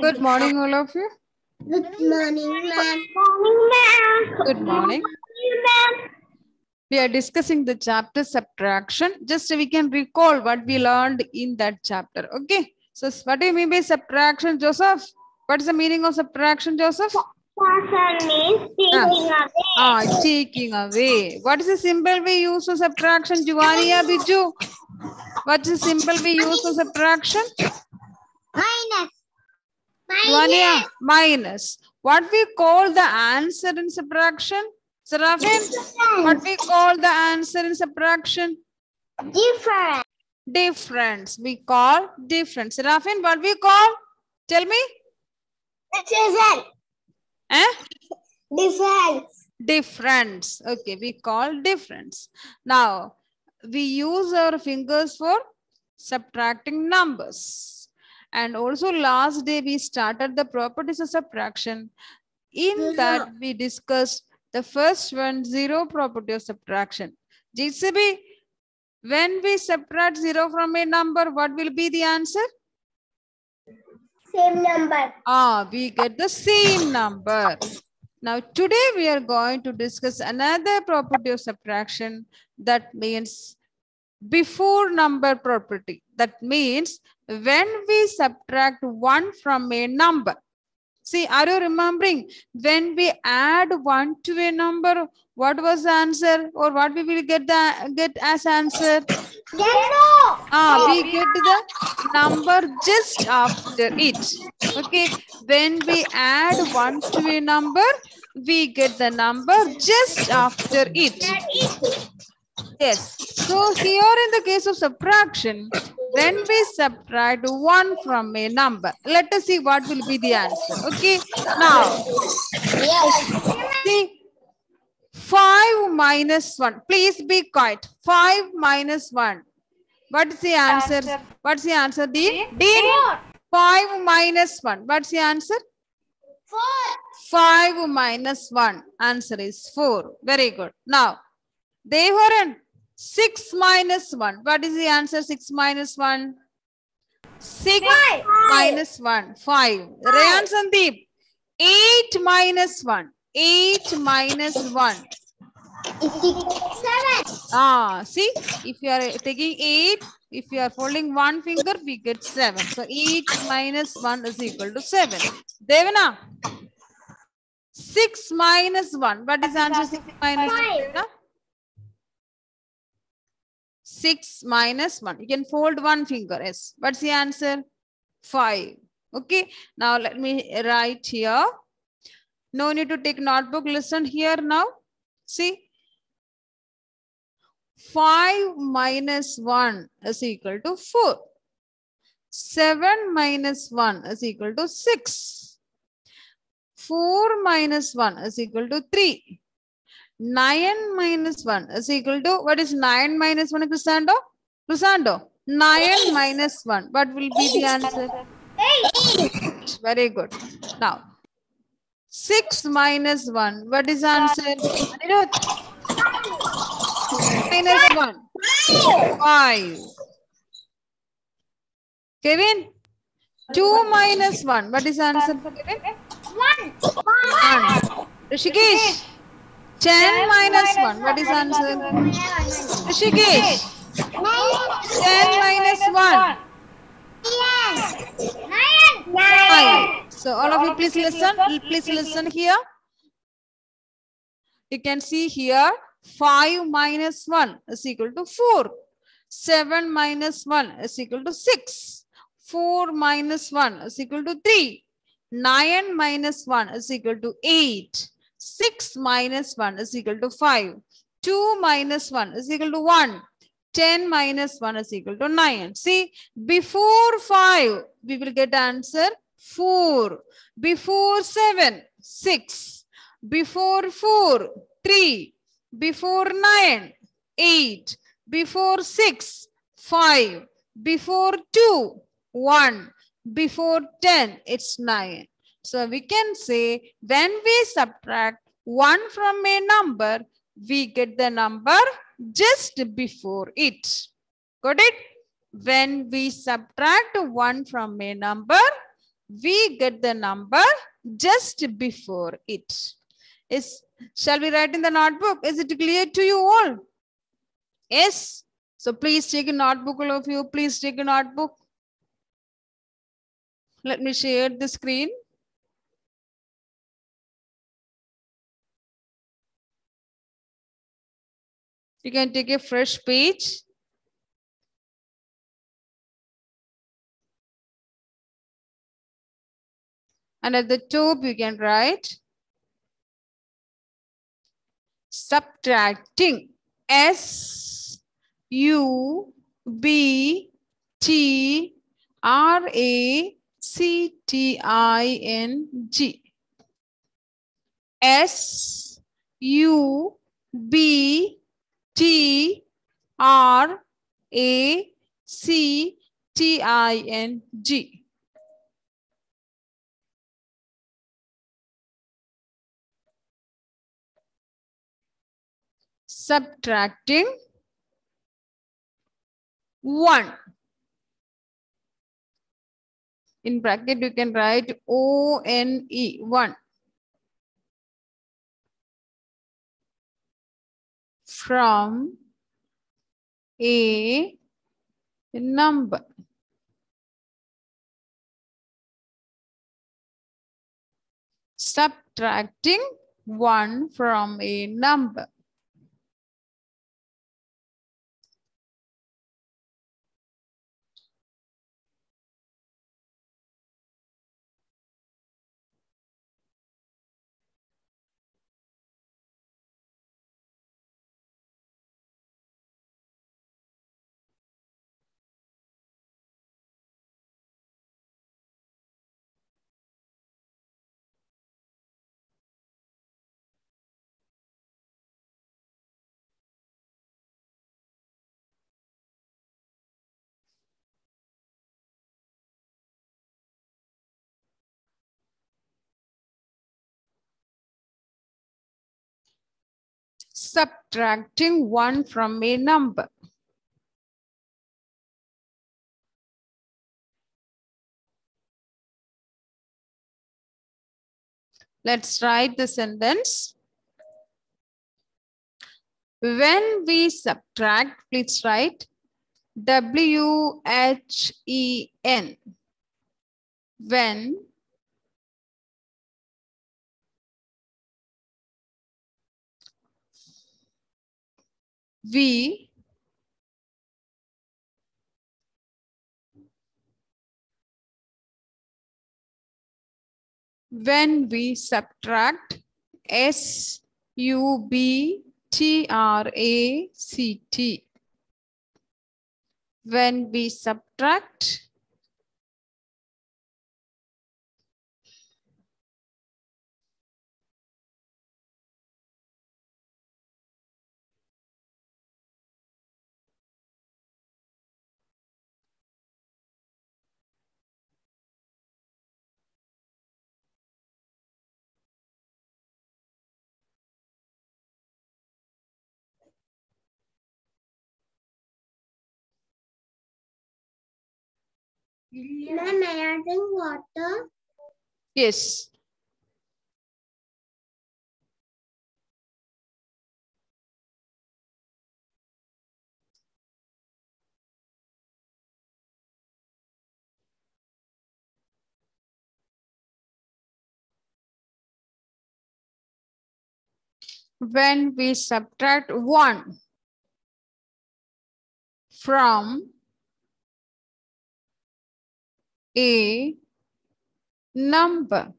Good morning, all of you. Good morning, ma'am. Good morning. We are discussing the chapter subtraction. Just we can recall what we learned in that chapter. Okay. So what do you mean by subtraction, Joseph? What is the meaning of subtraction, Joseph? Subtraction means taking away. Taking away. What is the symbol we use for subtraction, Juvania, Biju? What is the symbol we use for subtraction? Minus. Juvania, minus. What we call the answer in subtraction? Serafin, what we call the answer in subtraction? Different. Difference. We call difference. Serafin, what we call? Tell me. Different. Difference. Difference. Okay, we call difference. Now, we use our fingers for subtracting numbers. And also last day we started the properties of subtraction. In that we discussed the first one, zero property of subtraction. JCB, when we subtract zero from a number, what will be the answer? Same number. We get the same number. Now today we are going to discuss another property of subtraction, that means before number property. That means when we subtract one from a number. See, are you remembering when we add 1 to a number, what was the answer, or what we will get as answer? We get the number just after it. Okay, when we add 1 to a number, we get the number just after it. Yes. So here in the case of subtraction, when we subtract 1 from a number, let us see what will be the answer. Okay. Now, see, 5 minus 1. Please be quiet. 5 minus 1. What is the answer? What's the answer, Dean? Dean? 5 minus 1. What's the answer? 4. 5 minus 1. Answer is 4. Very good. Now, Devaran, 6 minus 1. What is the answer? 6 minus 1. 6 5. minus 1. 5. Rayan Sandeep, 8 minus 1. 8 minus 1. 7. See, if you are taking 8, if you are folding one finger, we get 7. So 8 minus 1 is equal to 7. Devana, 6 minus 1. What is the answer? 6 minus 1. 6 minus 1. You can fold one finger. Yes. What's the answer? 5. Okay. Now let me write here. No need to take notebook. Listen here now. See. 5 minus 1 is equal to 4. 7 minus 1 is equal to 6. 4 minus 1 is equal to 3. 9 minus 1 is equal to, what is 9 minus 1, Crisando? Crisando, 9 minus 1. What will be the answer? 8. Very good. Now, 6 minus 1. What is the answer? Anirudh? Minus 1. 5. Kevin? 2 minus 1. What is the answer, Kevin? 1. 1. Rishikesh? 10 minus 1. What is the answer? Rishikesh? 10 minus 1. 9. So all of you please listen. Please listen here. You can see here 5 minus 1 is equal to 4. 7 minus 1 is equal to 6. 4 minus 1 is equal to 3. 9 minus 1 is equal to 8. 6 minus 1 is equal to 5. 2 minus 1 is equal to 1. 10 minus 1 is equal to 9. See, before 5, we will get answer 4. Before 7, 6. Before 4, 3. Before 9, 8. Before 6, 5. Before 2, 1. Before 10, it's 9. So we can say when we subtract 1 from a number, we get the number just before it. Got it? When we subtract 1 from a number, we get the number just before it. Shall we write in the notebook? Is it clear to you all? Yes. So please take a notebook, all of you. Please take a notebook. Let me share the screen. You can take a fresh page. And at the top, you can write subtracting. SUBTRACTING. SUBTRACTING. Subtracting 1. In bracket, you can write ONE, 1. From a number. Subtracting 1 from a number. Subtracting 1 from a number. Let's write the sentence. When we subtract, please write WHEN. When we subtract, SUBTRACT. When we subtract, Ma'am, may I drink water? yes. When we subtract 1 from a number.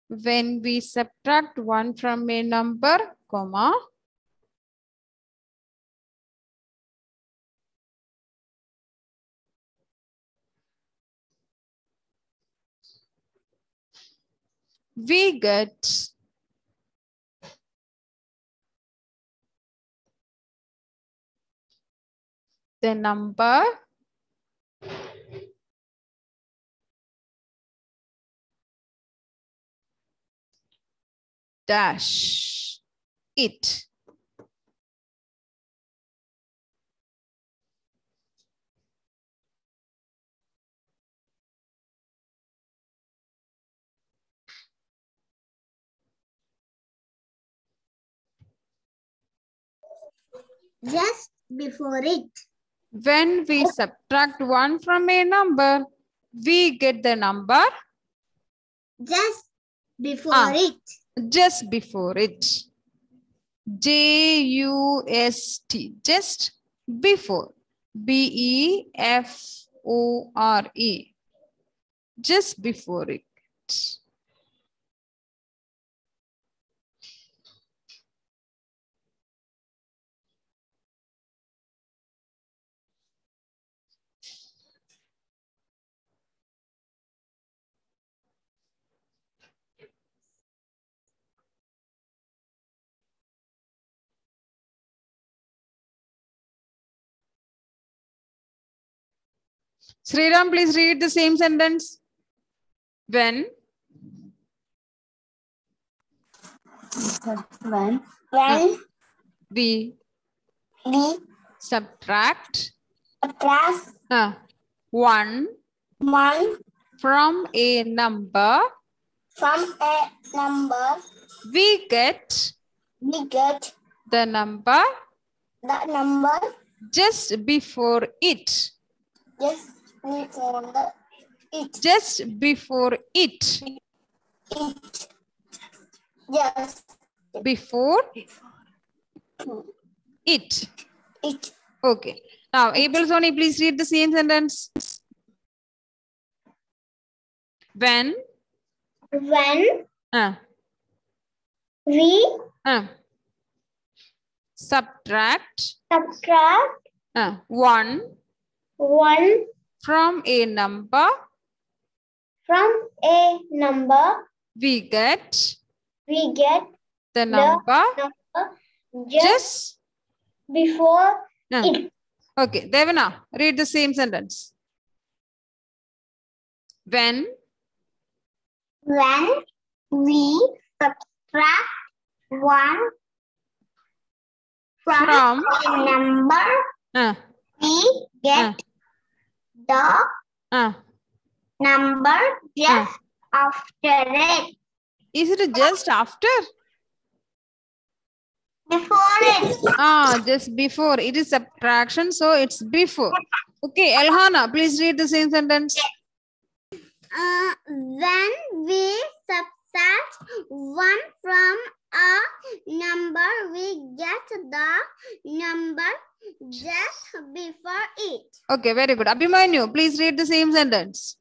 When we subtract 1 from a number, comma, we get the number dash it. Just before it. When we subtract 1 from a number, we get the number Just before it. just before it. J-U-S-T, just before. B-E-F-O-R-E, just before it. Sriram, please read the same sentence. When we subtract 1 from a number, we get the number just before it. Just before it. Before it. Okay. Now, Abel Soni, please read the same sentence. When we subtract subtract 1 1 from a number, we get the number just before it. Okay, Devana, read the same sentence. When we subtract 1 from a number, we get the number just after it. Is it just after? Before it. Just before. It is subtraction, so it's before. Okay, Elhana, please read the same sentence. When we subtract 1 from a number, we get the number just before it. Okay, very good. Abhimanyu, please read the same sentence.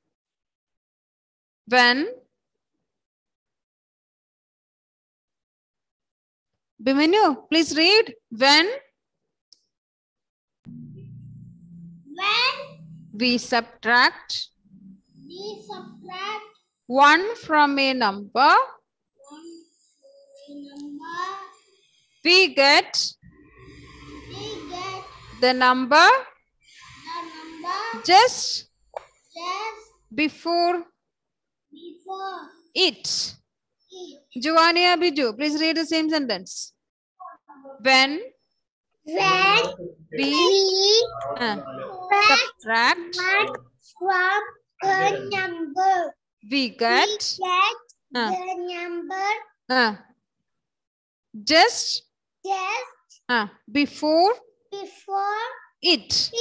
When Abhimanyu, please read. When we subtract 1 from a number, we get the number just before it. Giovanni Abiju, please read the same sentence. When we subtract from a number, we get the number just before it.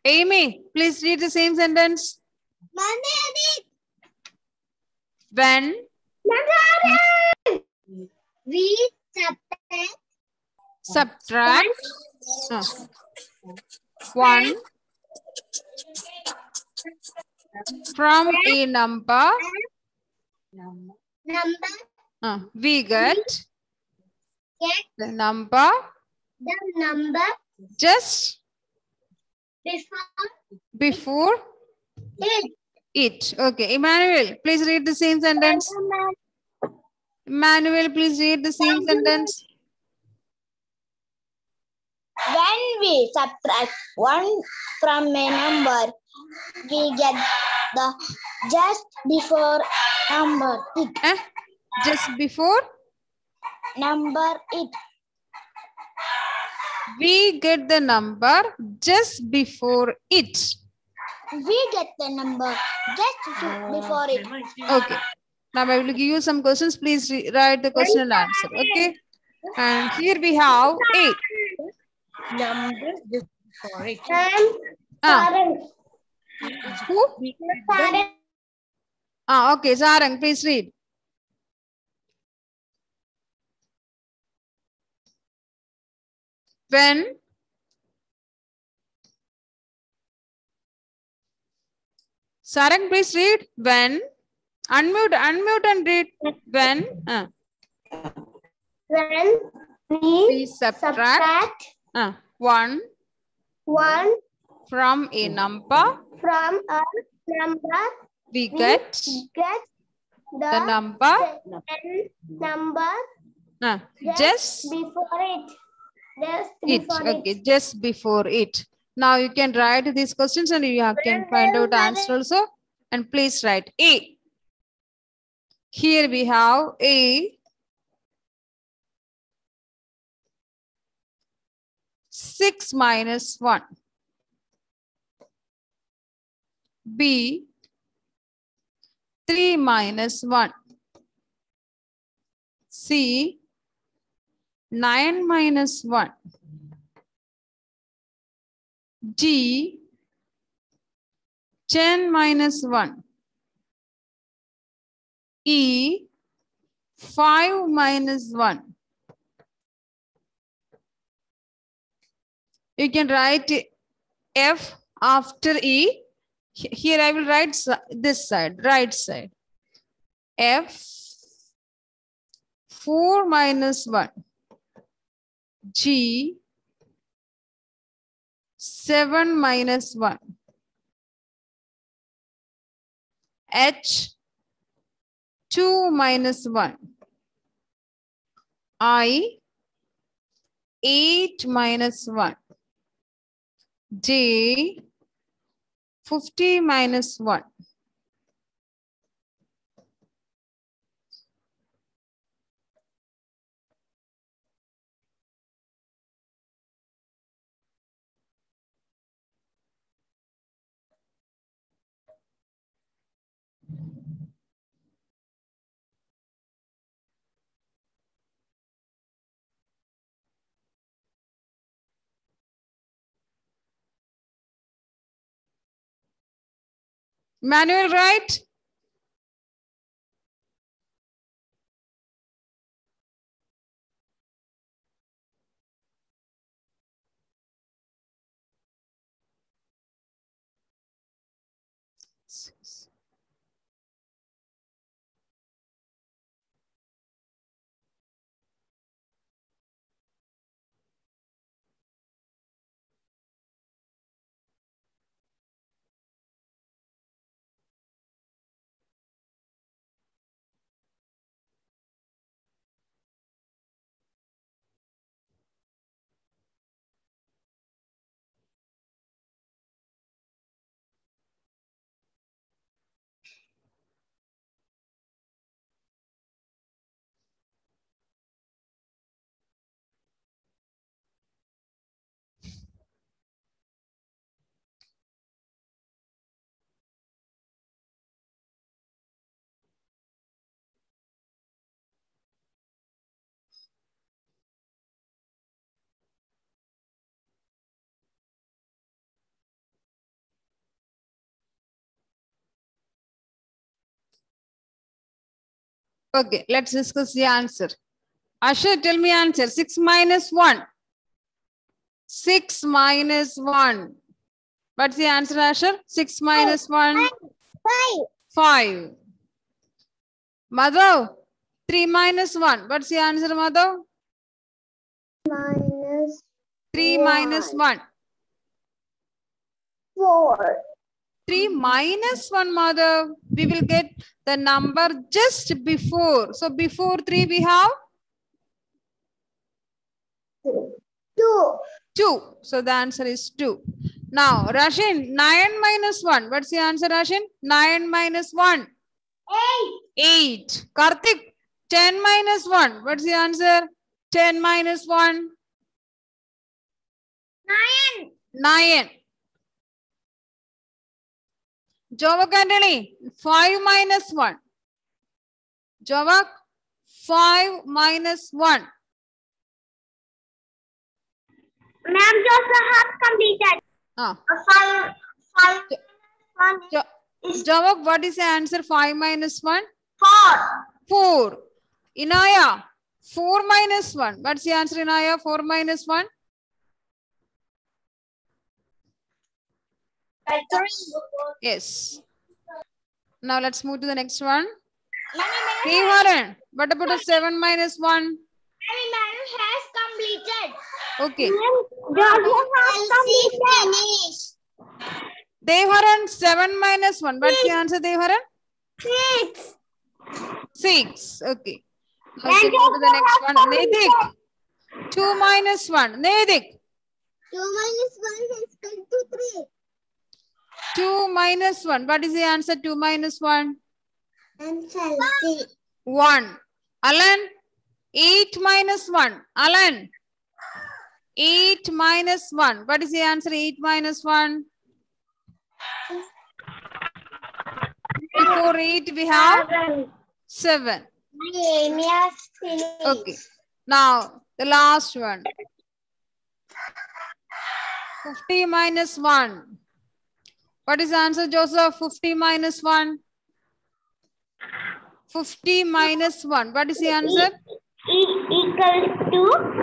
Amy, please read the same sentence. When we subtract 1 from a number, we get the number just before it. Okay, Emmanuel, please read the same sentence. Emmanuel, please read the same sentence. When we subtract 1 from a number, we get the just before number it. Just before number it. We get the number just before it. We get the number just before it. Okay. Now I will give you some questions. Please write the question and answer. Okay. And here we have 8. number just before it. Who? We get the Okay, Sarang, please read. When Sarang, please read. When unmute and read. When we subtract 1 from a number, we get the number just before it. Okay, just before it. Now you can write these questions and you can find out answer also. And please write A. Here we have A. 6 minus 1. B. 3 minus 1. C. 9 minus 1. D. 10 minus 1. E. 5 minus 1. You can write F after E. Here I will write this side, right side. F 4 minus 1. G 7 minus 1. H 2 minus 1. I 8 minus 1. J 50 minus 1. Manual, right? Okay, let's discuss the answer. Asha, tell me answer. 6 minus 1. 6 minus 1. What's the answer, Asher? 6 minus 1. 5. Madhav, 3 minus 1. What's the answer, Madhav? 3 minus 1. 4. 3 minus 1, Madhav. We will get the number just before. So before 3 we have 2. 2. So the answer is 2. Now, Rashin, 9 minus 1. What's the answer, Rashin? 9 minus 1. 8. Karthik, 10 minus 1. What's the answer? 10 minus 1. 9. Jovak Antony, 5 minus 1. Jovak, 5 minus 1. Ma'am, Joseph has completed. Ah. Five Javak, what is the answer? 5 minus 1? 4. 4. Inaya, 4 minus 1. What's the answer, Inaya? 4 minus 1? 3. Yes. Now let's move to the next one. Ma'am, Devaran, what about a 7 minus 1? Ma'am has completed. Okay. Joseph has completed. Devaran, 7 minus 1. What's the answer, Devaran? 6. 6. Okay. Now we can go to the next one. Nedik, 2 minus 1. Nedik, 2 minus 1 is 23. 2 minus 1. What is the answer? 2 minus 1? Answer 1. Alan, 8 minus 1. Alan, 8 minus 1. What is the answer? 8 minus 1? Before 8 we have 7. Okay. Now the last one. 50 minus 1. What is the answer, Joseph? 50 minus 1? 50 minus 1. What is the answer? Equals to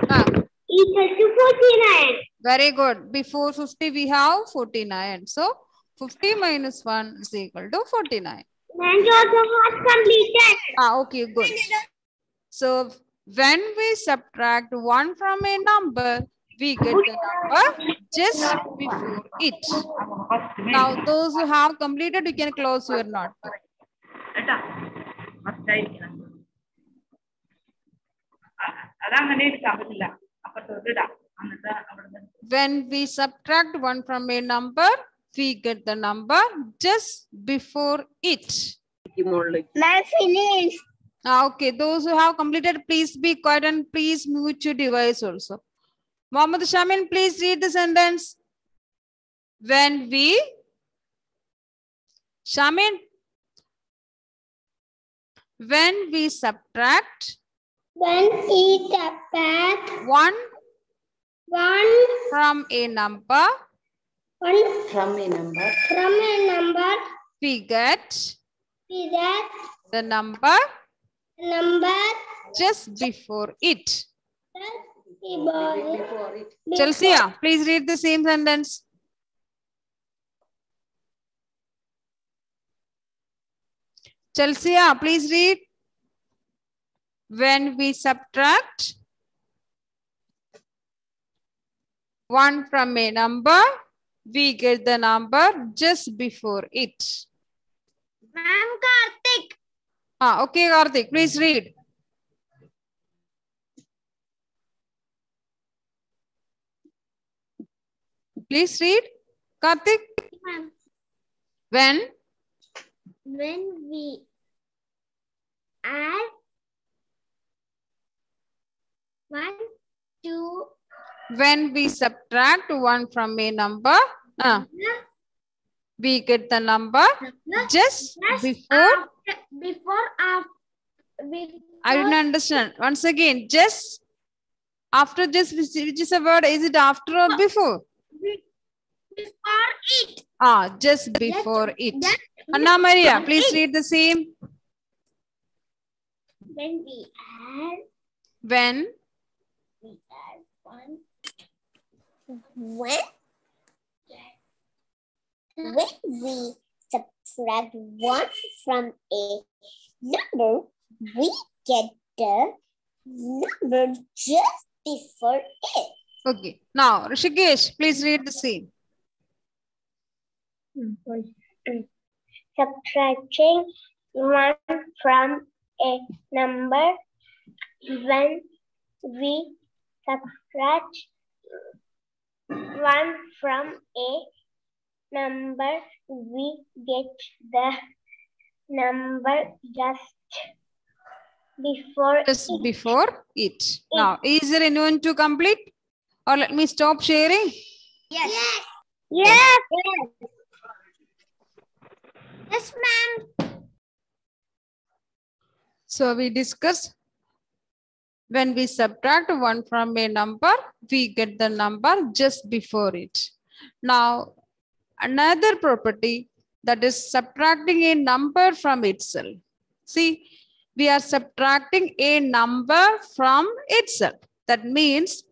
49. Very good. Before 50 we have 49. So 50 minus 1 is equal to 49. And Joseph has completed. Okay, good. So when we subtract 1 from a number, we get the number just before it. Now those who have completed, you can close your notebook. When we subtract 1 from a number, we get the number just before it. Ma'am, finish. Okay, those who have completed, please be quiet and please mute your device also. Mohammed Shamin, please read the sentence. When we, Shamin, when we subtract When we subtract 1 1 from a number, from a number, we get we get the number number just before it. before it. Chelsea, please read the same sentence. Chelsea, please read. When we subtract 1 from a number, we get the number just before it. Ma'am, Karthik. Okay, Karthik, please read. Please read. Karthik. When we add 1, 2, when we subtract 1 from a number, we get the number just before. I don't understand. Once again, just after just, which is a word? Is it after or before? Before it. Just before it. Anna Maria, please read the same. When we add When 1. When we subtract 1 from a number, we get the number just before it. Okay. Now, Rishikesh, please read the same. Subtracting 1 from a number. When we subtract 1 from a number, we get the number just before Just before it. Now, is there anyone to complete? Or let me stop sharing? Yes. Yes. Yes, ma'am. So we discussed When we subtract 1 from a number, we get the number just before it. Now, another property, that is subtracting a number from itself. See, we are subtracting a number from itself. That means,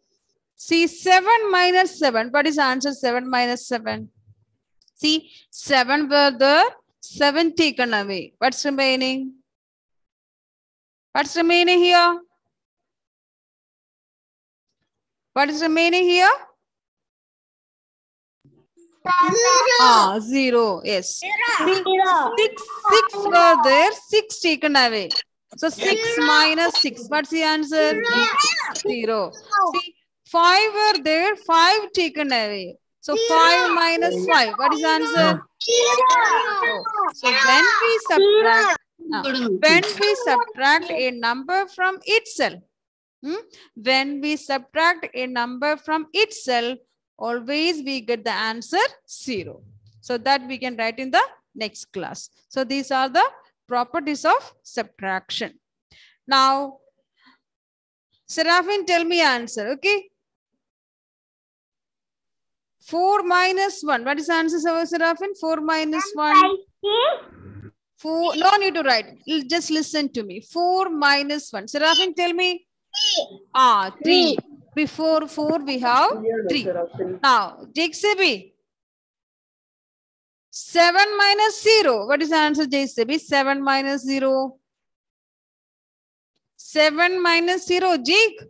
see, 7 minus 7. What is the answer? 7 minus 7. See, 7 were there, 7 taken away. What's remaining? What's remaining here? What is remaining here? 0. Yes. See, 6 were there, 6 taken away. So 6 minus 6. What's the answer? 0. See, 5 were there, 5 taken away. So 5 minus 5. What is the answer? 0. So when we subtract a number from itself, when we subtract a number from itself, always we get the answer 0. So that we can write in the next class. So these are the properties of subtraction. Now, Seraphine, tell me answer, okay? 4 minus 1. What is the answer, Seraphine? 4 minus 1. 4. No need to write. Just listen to me. 4 minus 1. Seraphine, tell me. 3. Before 4, we have 3. Now, JCB. 7 minus 0. What is the answer, JCB? 7 minus 0. 7 minus 0, Jake.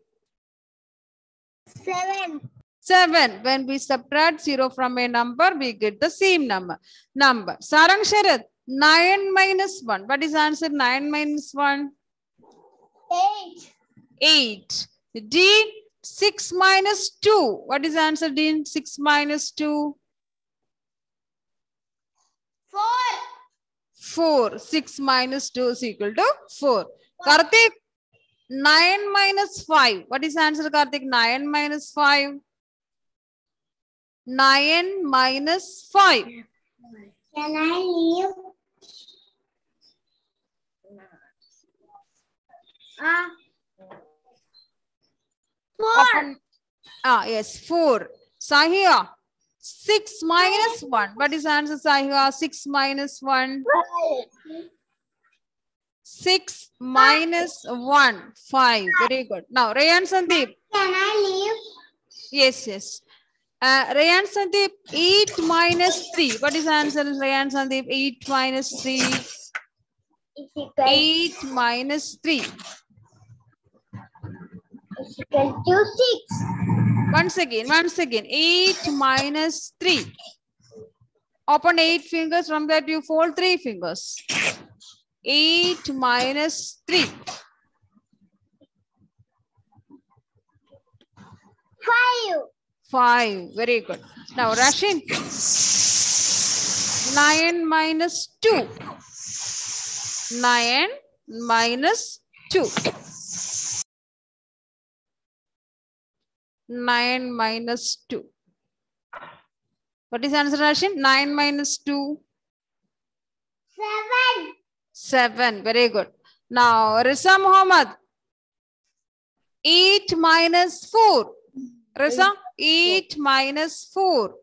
7. 7. When we subtract 0 from a number, we get the same number. Sarang Sharad, 9 minus 1. What is the answer? 9 minus 1? 8. 8. Dean, 6 minus 2. What is the answer, Dean? 6 minus 2? 4. 4. 6 minus 2 is equal to 4. Karthik, 9 minus 5. What is the answer, Karthik? 9 minus 5? 9 minus 5. Can I leave? 4. Yes, 4. Sahia, 6 minus 1. What is the answer, Sahia? 6 minus 1? 6 minus 1, 5. Very good. Now, Rayan Sandeep. Can I leave? Yes, yes. Rayan Sandeep, 8 minus 3. What is the answer, Rayan Sandeep? 8 minus 3. 8 minus 3. Is equal to 6. Once again. 8 minus 3. Open 8 fingers. From that, you fold 3 fingers. 8 minus 3. 5. 5. Very good. Now, Rashin. 9 minus 2. 9 minus 2. 9 minus 2. What is the answer, Rashin? 9 minus 2? 7. 7. Very good. Now, Risa Muhammad. 8 minus 4. Risa, 8 minus 4.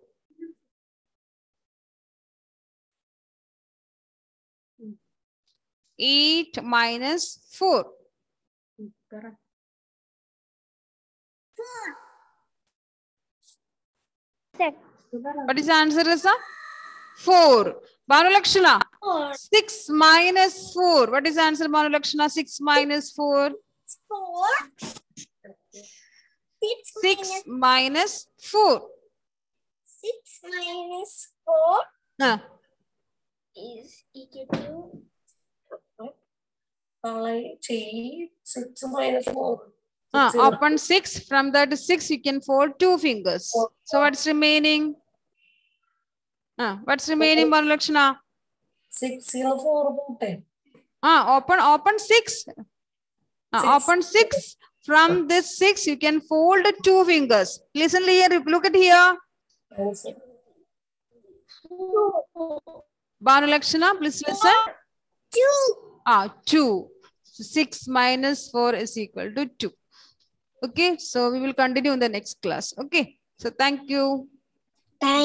8 minus 4. 6. What is the answer, Risa? 4. Banu Lakshana. 6 minus 4. What is the answer, Banu Lakshana? 6 minus 4. 4. 6 minus 4. 6 minus 4 Uh, is equal to 6 minus 4. open 6. From that 6, you can fold 2 fingers. So what's remaining? What's remaining, Banu Lakshana? 6 in 4. Open 6. Open 6. From this 6, you can fold 2 fingers. Listen here. Look at here. Banu Lakshana, please listen. 2. 2. So 6 minus 4 is equal to 2. Okay, so we will continue in the next class. Okay, so thank you. Thank